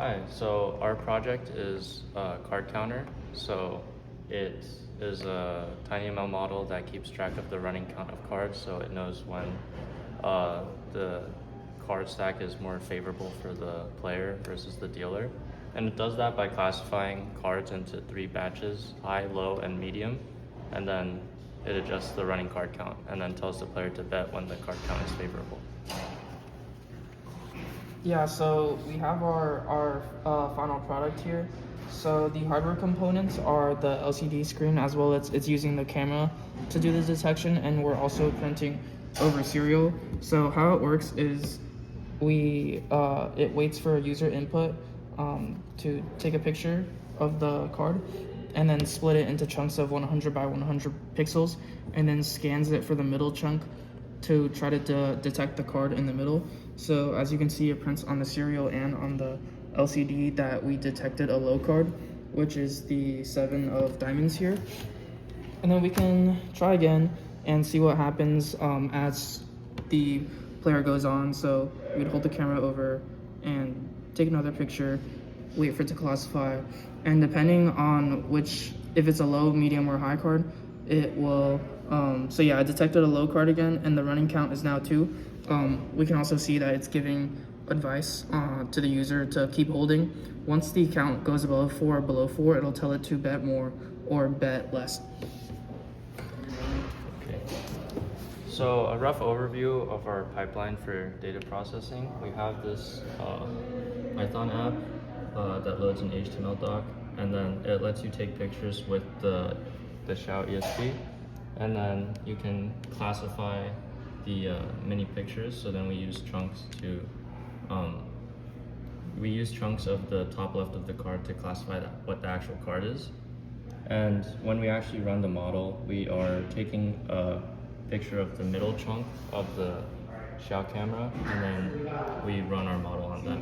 Hi, so our project is a card counter. So it is a TinyML model that keeps track of the running count of cards, so it knows when the card stack is more favorable for the player versus the dealer. And it does that by classifying cards into 3 batches, high, low, and medium. And then it adjusts the running card count and then tells the player to bet when the card count is favorable. Yeah, so we have our final product here. So the hardware components are the LCD screen as well as it's using the camera to do the detection, and we're also printing over serial. So how it works is it waits for a user input to take a picture of the card and then split it into chunks of 100 by 100 pixels and then scans it for the middle chunk to try to detect the card in the middle. So as you can see, it prints on the serial and on the LCD that we detected a low card, which is the 7 of diamonds here. And then we can try again and see what happens as the player goes on. So we'd hold the camera over and take another picture, wait for it to classify, and depending on if it's a low, medium, or high card, it will. So yeah, I detected a low card again, and the running count is now 2. We can also see that it's giving advice to the user to keep holding. Once the count goes above 4 or below 4, it'll tell it to bet more or bet less. Okay. So a rough overview of our pipeline for data processing. We have this Python app that loads an HTML doc, and then it lets you take pictures with the Shout ESP, and then you can classify the mini pictures. So then we use chunks of the top left of the card to classify what the actual card is. And when we actually run the model, we are taking a picture of the middle chunk of the Shout camera, and then we run our model on that.